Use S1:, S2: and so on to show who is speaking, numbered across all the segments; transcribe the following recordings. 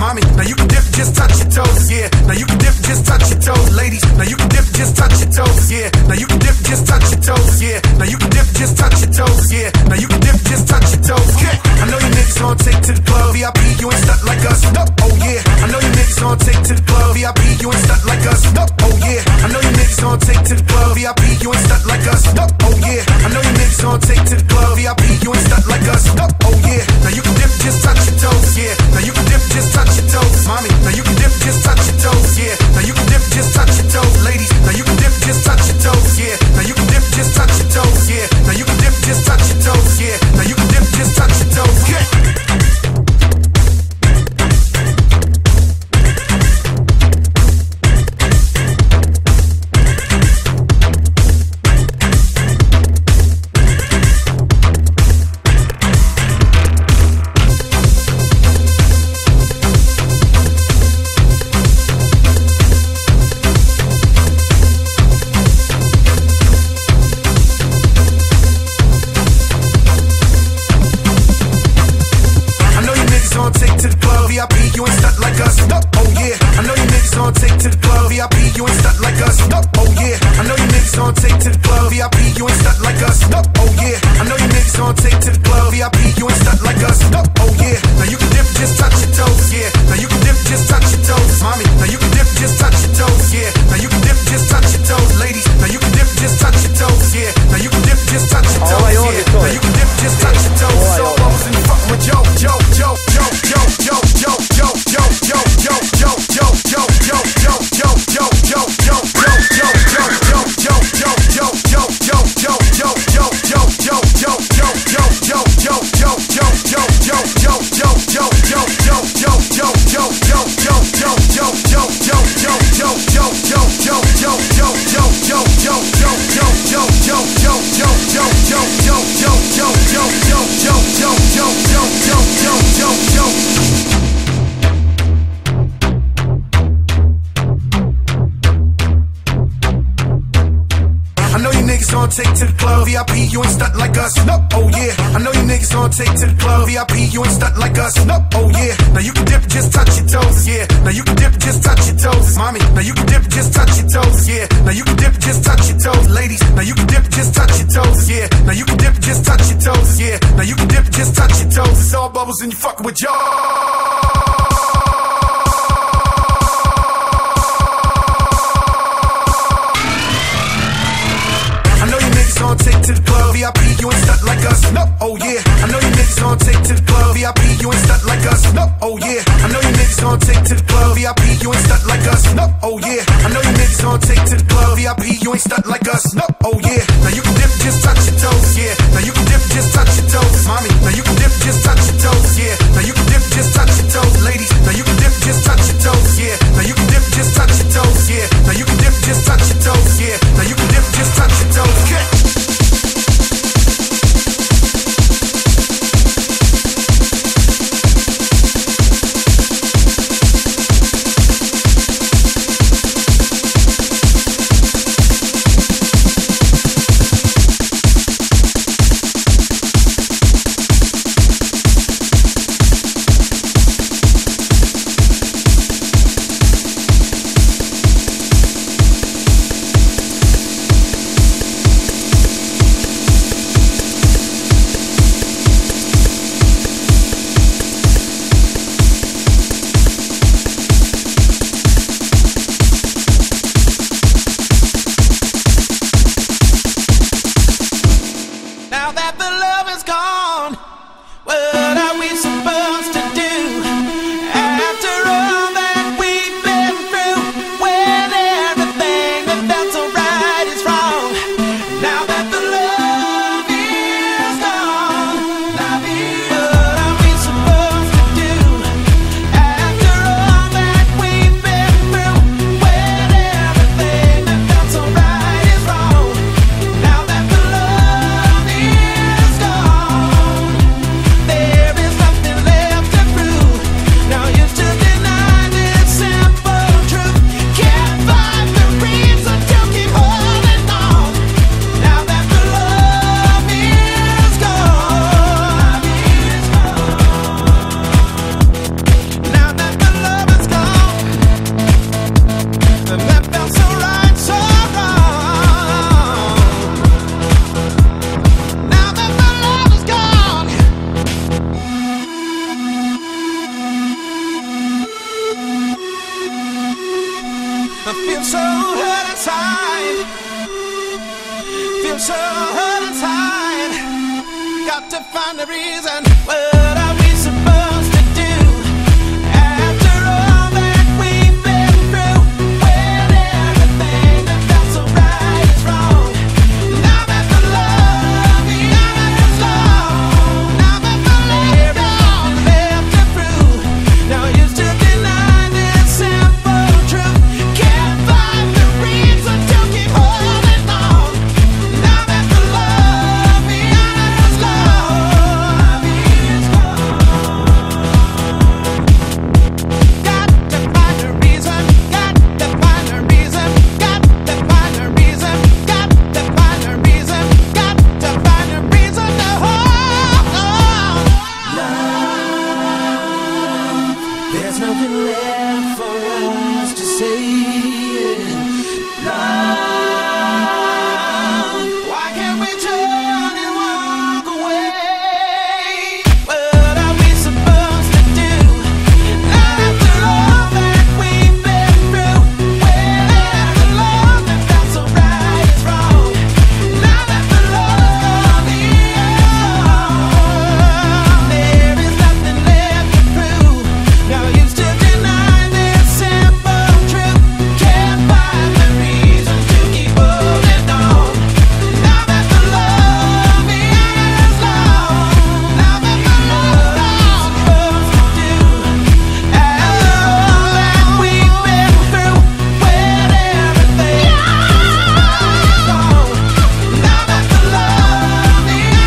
S1: mommy. Now you can dip, just touch your toes, yeah. Now you can dip, just touch your toes, ladies. Now you can dip, just touch your toes, yeah. Now you can dip, just touch your toes, yeah. Now you can dip, just touch your toes, yeah. Now you can dip, just touch your toes, yeah. I know you niggas gon' take to the club, VIP, you ain't stuck like us, no, oh yeah. I know you niggas gon' take to the club, VIP, you ain't stuck like us, no, oh yeah. I know you niggas gon' take to the club, VIP, you ain't stuck like us, no, oh yeah. I know you niggas gon' take to the club, VIP, you ain't stuck like us, no, oh yeah. Now you can dip, just touch your toes, yeah. Now you can dip, just touch your toes, mommy. Now you can dip, just touch your toes, yeah. Now you can dip, just touch your toes, ladies. Now you can dip, just touch your toes, yeah. Now you can dip, just touch your toes, yeah. Now you can dip, just touch your toes, yeah. Now you can dip, just touch your toes, yeah. Take to the club, VIP, you ain't stuck like us, no, oh yeah. I know you niggas gon' take to the club, VIP, you ain't stuck like us, no, oh yeah. Now you can dip, just touch your toes, yeah. Now you can dip, just touch your toes, mommy. Now you can dip, just touch your toes, yeah. Now you can dip, just touch your toes, ladies. Now you can dip, just touch your toes, yeah. Now you can dip, just touch your toes, yeah. Now you can dip, just touch your toes. It's all bubbles and you fucking with y'all. Take to the club, VIP, you ain't stuck like us, no, oh yeah. I know you niggas gon' take to the club, VIP, you ain't stuck like us, no, oh yeah. I know you niggas gon' take to the club, VIP, you ain't stuck like us, no, oh yeah. I know you niggas gon' take to the club, VIP, you ain't stuck like us, no, oh yeah. Now you can dip, just touch your toes, yeah. Now you can dip, just touch your toes, mommy. Now you can dip, just touch your toes, yeah. Now you can dip, just touch your toes, ladies. Now you can dip, just touch your toes, yeah. Now you can dip, just touch your toes, yeah. Now you can dip, just touch your toes, yeah. Now you can dip, just touch your toes, yeah. Feel so hurt inside. Feel so hurt inside. Got to find a reason. What are we supposed to do after all that we've been through? When everything that felt so right is wrong. Now that the love is gone. Now that the love is left to prove. Now you still deny this simple truth. Can't find the reason to keep holding on. Now that the love is gone. Got to find a reason. Got to find a reason. Got to find a reason. Got to find a reason. Got to find a reason to hold on. Love, there's nothing left for us to say. Love, why can't we turn and walk away? What are we supposed to do after all that we've been through? When the love that felt so right is wrong. Now that the love is gone, there is nothing left to prove. Now you still deny this simple truth. Can't find the reason to keep holding on. Now that the love is gone. Now that the love is supposed to do after all that we've been through. When everything is gone. Now that the love is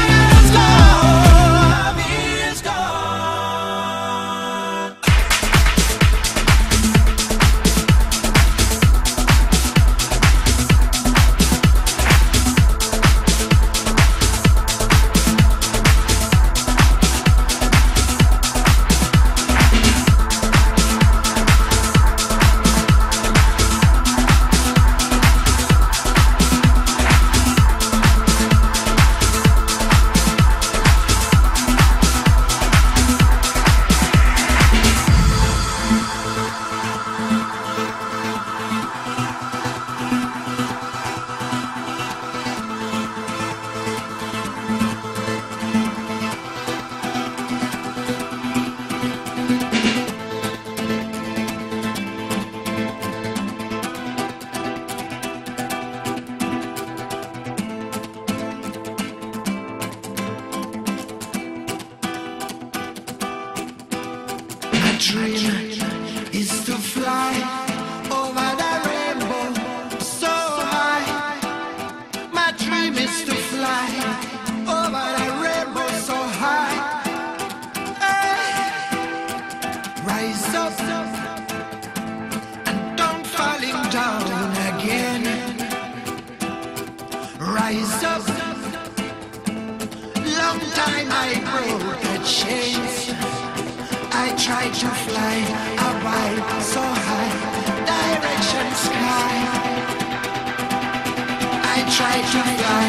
S1: My dream is to fly over the rainbow so high. My dream is to fly over the rainbow so high. Hey. Rise up and don't falling down again. Rise up. Long time I broke the chains. I tried to fly a while so high, direction sky. I tried to fly